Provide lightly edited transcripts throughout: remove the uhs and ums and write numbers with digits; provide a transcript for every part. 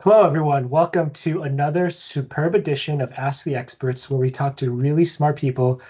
Hello, everyone. Welcome to another superb edition of Ask the Experts, where we talk to really smart people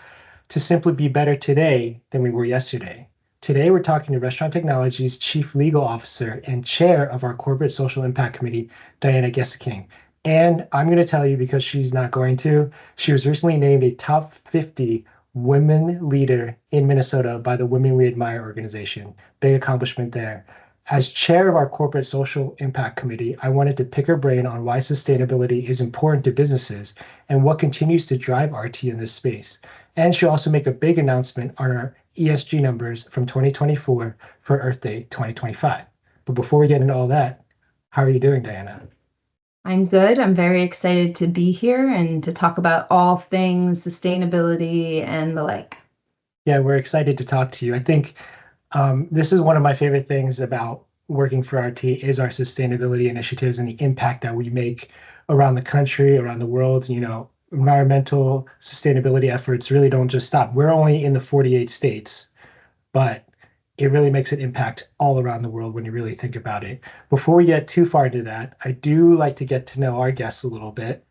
to simply be better today than we were yesterday. Today, we're talking to Restaurant Technologies Chief Legal Officer and Chair of our Corporate Social Impact Committee, Diana Geseking. And I'm going to tell you because she's not going to. She was recently named a top 50 women leader in Minnesota by the Women We Admire organization. Big accomplishment there. As chair of our corporate social impact committee, I wanted to pick her brain on why sustainability is important to businesses and what continues to drive RT in this space. And she'll also make a big announcement on our ESG numbers from 2024 for Earth Day 2025. But before we get into all that, how are you doing, Diana? I'm good. I'm very excited to be here and to talk about all things sustainability and the like. Yeah, we're excited to talk to you. I think this is one of my favorite things about working for RT is our sustainability initiatives and the impact that we make around the country, around the world. Environmental sustainability efforts really don't just stop. We're only in the 48 states, but it really makes an impact all around the world when you really think about it. Before we get too far into that, I do like to get to know our guests a little bit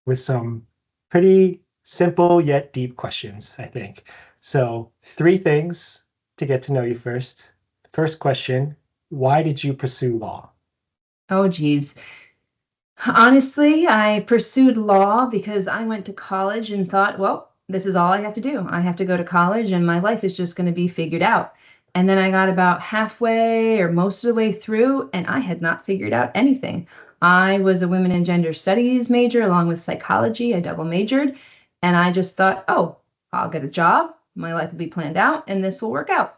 with some pretty simple yet deep questions, I think. So, three things to get to know you first. First question, why did you pursue law? Oh, geez. Honestly, I pursued law because I went to college and thought, well, this is all I have to do. I have to go to college and my life is just going to be figured out. And then I got about halfway or most of the way through, and I had not figured out anything. I was a women and gender studies major along with psychology. I double majored. And I just thought, oh, I'll get a job. My life will be planned out and this will work out.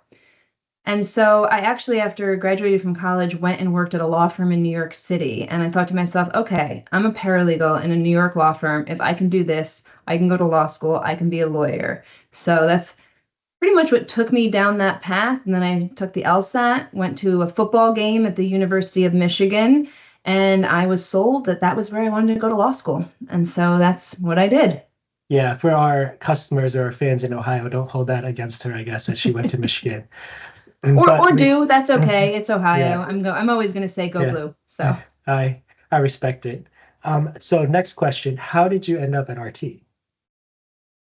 And so I actually, after graduated from college, went and worked at a law firm in New York City. And I thought to myself, okay, I'm a paralegal in a New York law firm. If I can do this, I can go to law school, I can be a lawyer. So that's pretty much what took me down that path. And then I took the LSAT, went to a football game at the University of Michigan, and I was sold that that was where I wanted to go to law school. And so that's what I did. Yeah, for our customers or our fans in Ohio, don't hold that against her, I guess, that she went to Michigan. Or But or I mean, do, that's okay. It's Ohio. yeah, I'm always going to say go yeah, blue. So I I respect it. So next question, how did you end up at RT?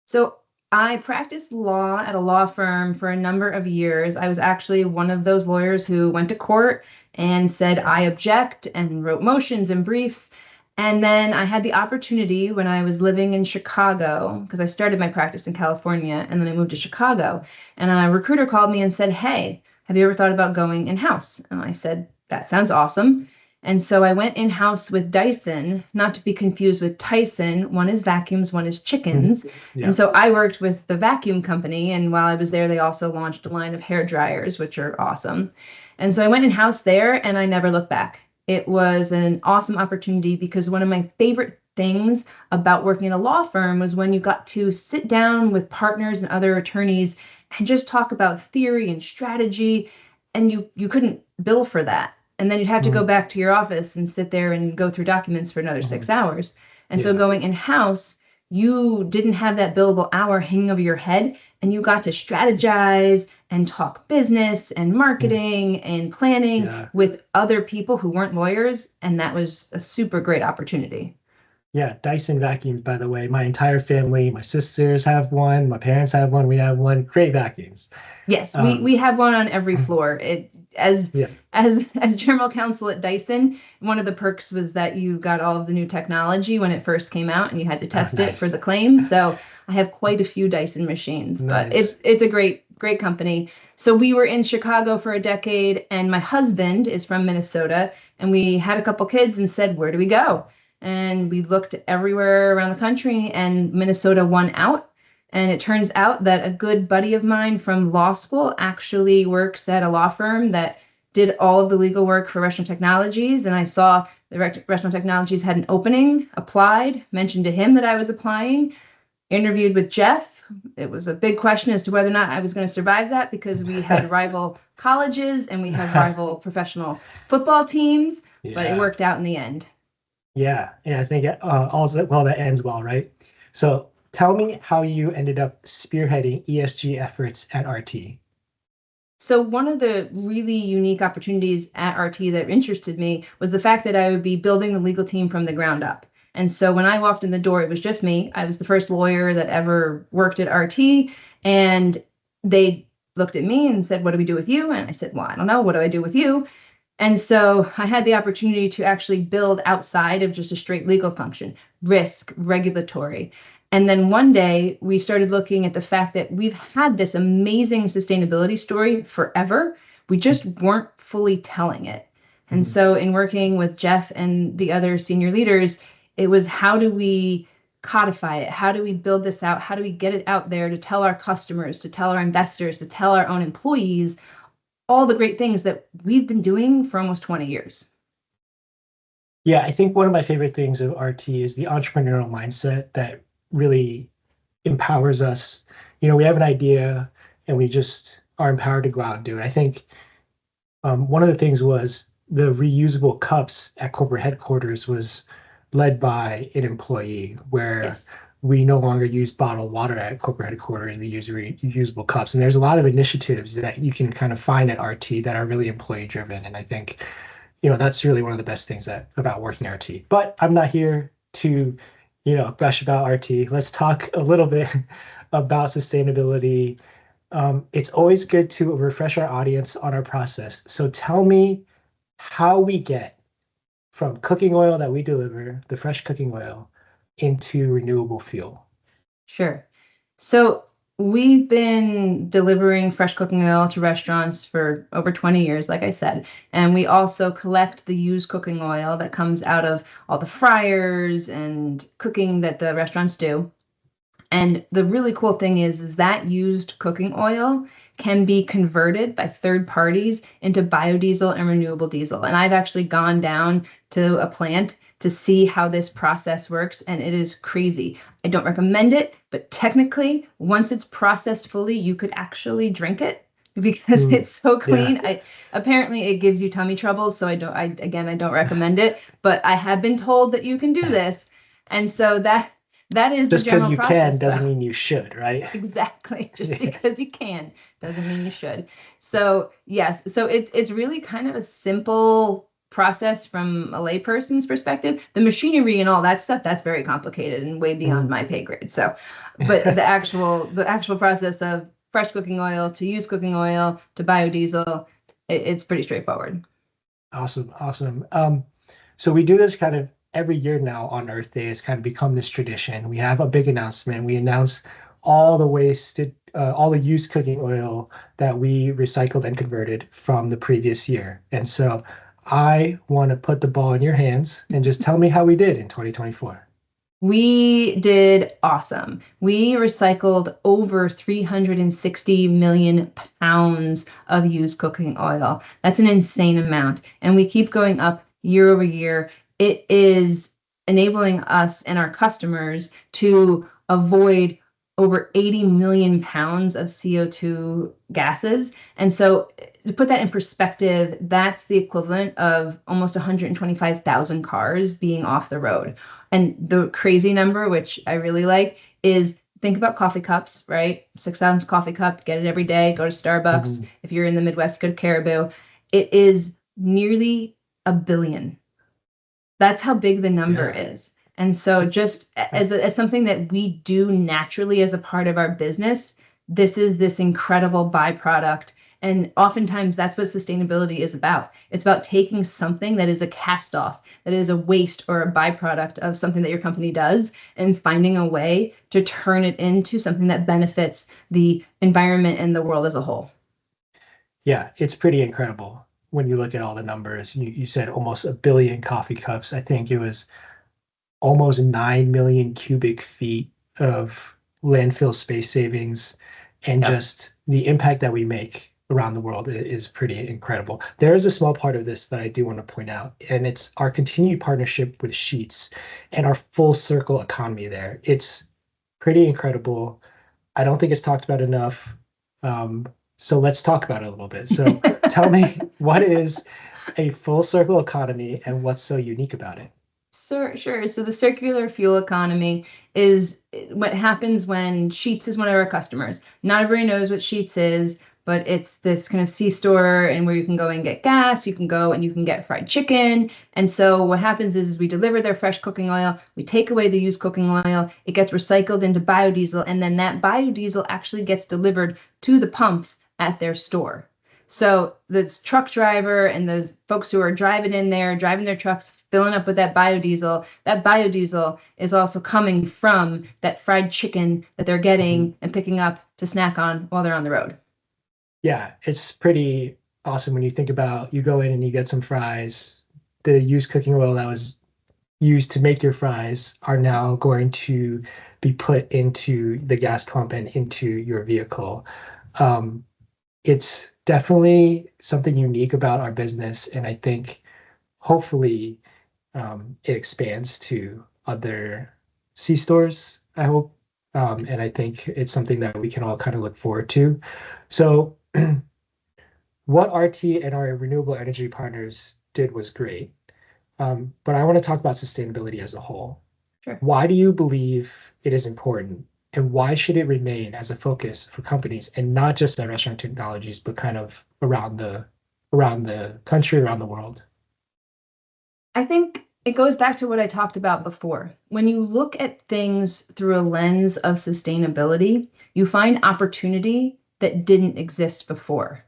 So I practiced law at a law firm for a number of years. I was actually one of those lawyers who went to court and said, I object, and wrote motions and briefs. And then I had the opportunity when I was living in Chicago, because I started my practice in California and then I moved to Chicago. And a recruiter called me and said, hey, have you ever thought about going in-house? And I said, that sounds awesome. And so I went in-house with Dyson, not to be confused with Tyson. One is vacuums, one is Mhm. chickens. And Yeah. so I worked with the vacuum company. And while I was there, they also launched a line of hair dryers, which are awesome. And so I went in-house there and I never looked back. It was an awesome opportunity because one of my favorite things about working in a law firm was when you got to sit down with partners and other attorneys and just talk about theory and strategy, and you couldn't bill for that. And then you'd have to go Mhm. back to your office and sit there and go through documents for another Mhm. 6 hours. And so Yeah. going in-house, you didn't have that billable hour hanging over your head, and you got to strategize and talk business and Mhm. marketing and planning Yeah. with other people who weren't lawyers. And that was a super great opportunity. Yeah, Dyson vacuums, by the way. My entire family, my sisters have one, my parents have one, we have one. Great vacuums. Yes, we Um, we have one on every floor. It yeah, as general counsel at Dyson, one of the perks was that you got all of the new technology when it first came out and you had to test it for nice. the claims. So I have quite a few Dyson machines, but it's Nice. it's a great company. So we were in Chicago for a decade, and my husband is from Minnesota, and we had a couple kids and said, where do we go? And we looked everywhere around the country, and Minnesota won out. And it turns out that a good buddy of mine from law school actually works at a law firm that did all of the legal work for Restaurant Technologies. And I saw the Restaurant Technologies had an opening, applied, mentioned to him that I was applying, interviewed with Jeff. It was a big question as to whether or not I was going to survive that because we had rival colleges and we have rival professional football teams, but it Yeah. worked out in the end. Yeah. Yeah. I think well that ends well, right? So tell me how you ended up spearheading ESG efforts at RT. So one of the really unique opportunities at RT that interested me was the fact that I would be building the legal team from the ground up. And so when I walked in the door, it was just me. I was the first lawyer that ever worked at RT. And they looked at me and said, "What do we do with you?" And I said, "Well, I don't know. What do I do with you?" And so I had the opportunity to actually build outside of just a straight legal function, risk, regulatory. And then one day we started looking at the fact that we've had this amazing sustainability story forever. We just weren't fully telling it. And Mhm. so in working with Jeff and the other senior leaders, it was how do we codify it? How do we build this out? How do we get it out there to tell our customers, to tell our investors, to tell our own employees all the great things that we've been doing for almost 20 years. Yeah, I think one of my favorite things of RT is the entrepreneurial mindset that really empowers us. We have an idea and we just are empowered to go out and do it. I think one of the things was the reusable cups at corporate headquarters was led by an employee, where Yes. we no longer use bottled water at corporate headquarters. We use reusable cups. And there's a lot of initiatives that you can kind of find at RT that are really employee driven. And I think, that's really one of the best things about working RT. But I'm not here to, gush about RT. Let's talk a little bit about sustainability. It's always good to refresh our audience on our process. So tell me how we get from cooking oil that we deliver, the fresh cooking oil, into renewable fuel. Sure. So we've been delivering fresh cooking oil to restaurants for over 20 years, like I said. And we also collect the used cooking oil that comes out of all the fryers and cooking that the restaurants do. And the really cool thing is that used cooking oil can be converted by third parties into biodiesel and renewable diesel. And I've actually gone down to a plant to see how this process works, and it is crazy. I don't recommend it, but technically, once it's processed fully, you could actually drink it because Mm, it's so yeah, clean. Apparently it gives you tummy troubles, so I don't recommend it, but I have been told that you can do this. And so that is the just because general you can process, though. doesn't mean you should, right? Exactly. Just Yeah. because you can doesn't mean you should. So yes, so it's really kind of a simple process from a layperson's perspective. The machinery and all that stuff, that's very complicated and way beyond Mm. my pay grade. So, but the actual process of fresh cooking oil to used cooking oil to biodiesel, it's pretty straightforward. Awesome, awesome. So we do this kind of every year now on Earth Day. It's kind of become this tradition. We have a big announcement. We announce all the wasted, all the used cooking oil that we recycled and converted from the previous year. And so I want to put the ball in your hands and just tell me how we did in 2024. We did awesome. We recycled over 360 million pounds of used cooking oil. That's an insane amount. And we keep going up year over year. It is enabling us and our customers to avoid over 80 million pounds of CO2 gases. And so, to put that in perspective, that's the equivalent of almost 125,000 cars being off the road. And the crazy number, which I really like, is think about coffee cups, right? 6 ounce coffee cup, get it every day, go to Starbucks. Mhm. If you're in the Midwest, go to Caribou. It is nearly a billion. That's how big the number Yeah. is. And so just as something that we do naturally as a part of our business, this is this incredible byproduct. And oftentimes that's what sustainability is about. It's about taking something that is a cast off, that is a waste or a byproduct of something that your company does, and finding a way to turn it into something that benefits the environment and the world as a whole. Yeah, it's pretty incredible when you look at all the numbers. You said almost a billion coffee cups. I think it was almost 9 million cubic feet of landfill space savings, and Yep. just the impact that we make around the world is pretty incredible. There is a small part of this that I do want to point out, and it's our continued partnership with Sheets and our full circle economy there. It's pretty incredible. I don't think it's talked about enough. So let's talk about it a little bit. So tell me, what is a full circle economy and what's so unique about it? Sure, sure. So the circular fuel economy is what happens when Sheets is one of our customers. Not everybody knows what Sheets is, but it's this kind of C-store and where you can go and get gas, you can go and you can get fried chicken. And so what happens is we deliver their fresh cooking oil, we take away the used cooking oil, it gets recycled into biodiesel, and then that biodiesel actually gets delivered to the pumps at their store. So the truck driver and those folks who are driving in there, driving their trucks, filling up with that biodiesel is also coming from that fried chicken that they're getting and picking up to snack on while they're on the road. Yeah, it's pretty awesome when you think about you go in and you get some fries. The used cooking oil that was used to make your fries are now going to be put into the gas pump and into your vehicle. Um, it's definitely something unique about our business, and I think hopefully it expands to other C stores, I hope. And I think it's something that we can all kind of look forward to. So what RT and our renewable energy partners did was great. But I want to talk about sustainability as a whole. Sure. Why do you believe it is important, and why should it remain as a focus for companies and not just at Restaurant Technologies, but kind of around the country, around the world? I think it goes back to what I talked about before. When you look at things through a lens of sustainability, you find opportunity that didn't exist before.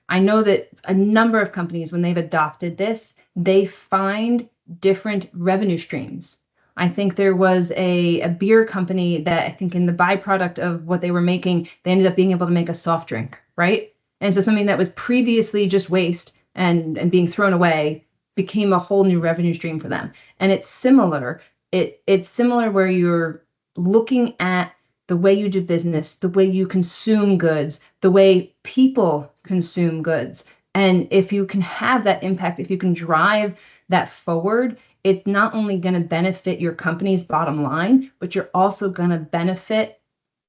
I know that a number of companies, when they've adopted this, they find different revenue streams. I think there was a beer company that I think in the byproduct of what they were making, they ended up being able to make a soft drink, right? And so something that was previously just waste and being thrown away became a whole new revenue stream for them. And it's similar. It's similar where you're looking at the way you do business, the way you consume goods, the way people consume goods. And if you can have that impact, if you can drive that forward, it's not only going to benefit your company's bottom line, but you're also going to benefit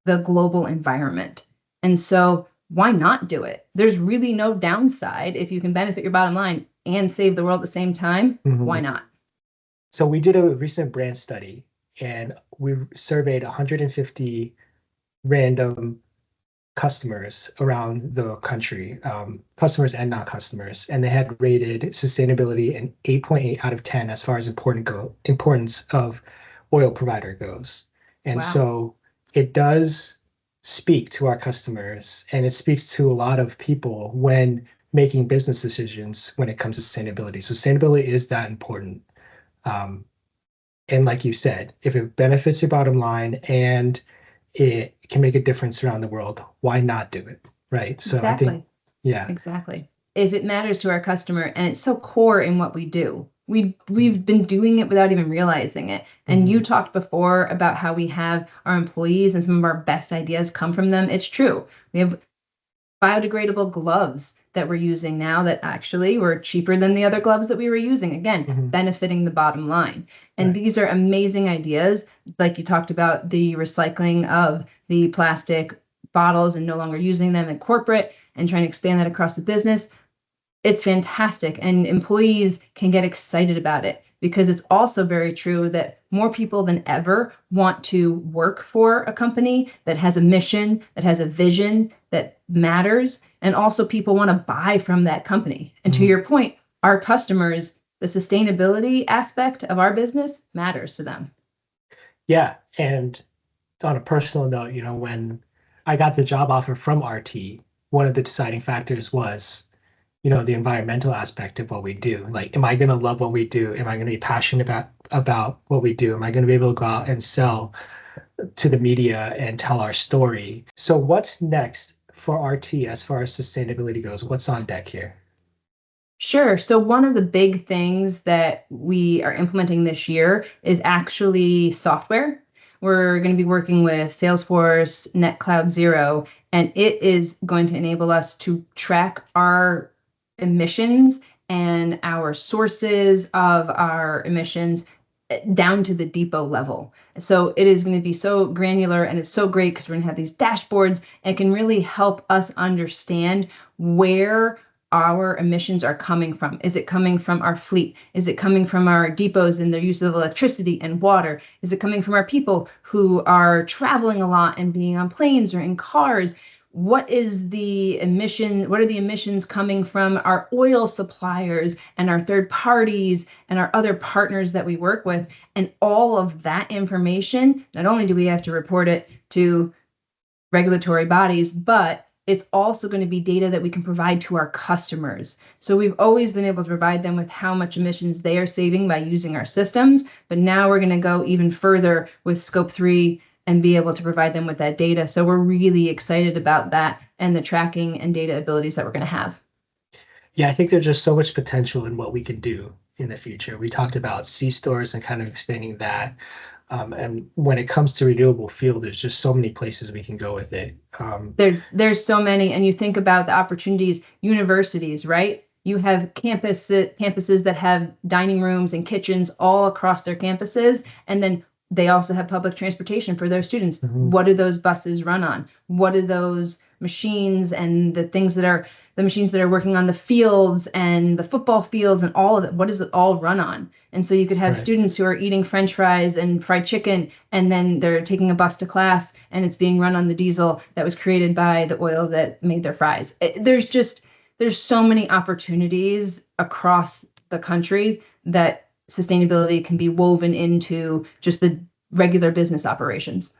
the global environment. And so why not do it? There's really no downside if you can benefit your bottom line and save the world at the same time. Why not? So we did a recent brand study and we surveyed 150 random customers around the country, customers and not customers, and they had rated sustainability an 8.8 out of 10 as far as importance of oil provider goes. And Wow. so it does speak to our customers, and it speaks to a lot of people when making business decisions when it comes to sustainability. So sustainability is that important. Um, and like you said, if it benefits your bottom line and it can make a difference around the world, why not do it? Right. So I think, Exactly. yeah. Exactly. If it matters to our customer and it's so core in what we do, we've been doing it without even realizing it. And you talked before about how we have our employees and some of our best ideas come from them. It's true. We have biodegradable gloves that we're using now that actually were cheaper than the other gloves that we were using. Again, benefiting the bottom line. And these are amazing ideas. Like you talked about the recycling of the plastic bottles and no longer using them in corporate and trying to expand that across the business. It's fantastic. And employees can get excited about it because it's also very true that more people than ever want to work for a company that has a mission, that has a vision, that matters. And also people want to buy from that company. And to your point, our customers, the sustainability aspect of our business matters to them. Yeah. And on a personal note, when I got the job offer from RT, one of the deciding factors was, the environmental aspect of what we do. Like, am I going to love what we do? Am I going to be passionate about what we do? Am I going to be able to go out and sell to the media and tell our story? So what's next for RT as far as sustainability goes? What's on deck here? Sure. So one of the big things that we are implementing this year is actually software. We're going to be working with Salesforce NetCloud Zero, and it is going to enable us to track our emissions and our sources of our emissions down to the depot level. So it is going to be so granular and it's so great because we're going to have these dashboards and it can really help us understand where our emissions are coming from. Is it coming from our fleet? Is it coming from our depots and their use of electricity and water? Is it coming from our people who are traveling a lot and being on planes or in cars? what is the emission, what are the emissions coming from our oil suppliers and our third parties and our other partners that we work with. And all of that information, not only do we have to report it to regulatory bodies, but it's also going to be data that we can provide to our customers. So we've always been able to provide them with how much emissions they are saving by using our systems, but now we're going to go even further with scope 3 and be able to provide them with that data. So we're really excited about that and the tracking and data abilities that we're going to have. Yeah, I think there's just so much potential in what we can do in the future. We talked about C-stores and kind of expanding that. And when it comes to renewable fuel, there's just so many places we can go with it. There's so many, and you think about the opportunities, universities, right? You have campuses that have dining rooms and kitchens all across their campuses, and then they also have public transportation for their students. Mhm. What do those buses run on? What are those machines and the things that are the machines that are working on the fields and the football fields and all of it? What does it all run on? And so you could have Right. students who are eating French fries and fried chicken, and then they're taking a bus to class and it's being run on the diesel that was created by the oil that made their fries. There's so many opportunities across the country that sustainability can be woven into just the regular business operations.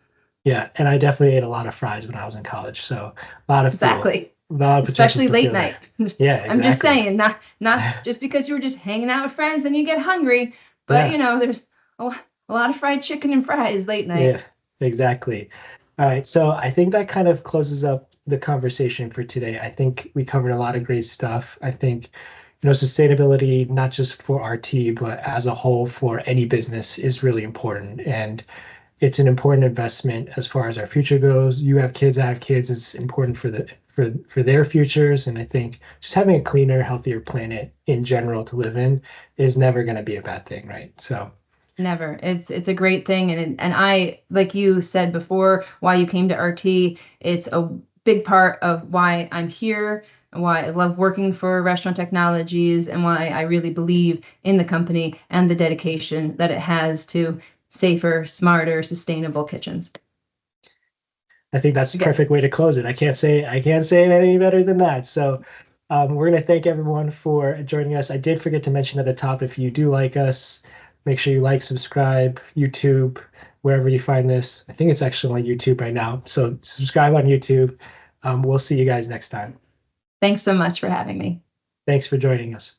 Yeah, and I definitely ate a lot of fries when I was in college, so Exactly. a lot of potential Especially for late fuel night. there. Yeah, I'm just exactly. saying, not just because you were just hanging out with friends and you get hungry, but Yeah, there's a lot of fried chicken and fries late night. yeah, exactly. All right, so I think that kind of closes up the conversation for today. I think we covered a lot of great stuff. I think, sustainability, not just for RT, but as a whole for any business is really important. And it's an important investment as far as our future goes. You have kids, I have kids. It's important for their futures. And I think just having a cleaner, healthier planet in general to live in is never going to be a bad thing, right? So Never. It's a great thing, and I, like you said before, why you came to RT. It's a big part of why I'm here and why I love working for Restaurant Technologies and why I really believe in the company and the dedication that it has to safer, smarter, sustainable kitchens. I think that's the Again, perfect way to close it. I can't say it any better than that. So we're going to thank everyone for joining us. I did forget to mention at the top, if you do like us, make sure you like, subscribe, YouTube, wherever you find this. I think it's actually on YouTube right now. So subscribe on YouTube. We'll see you guys next time. thanks so much for having me. Thanks for joining us.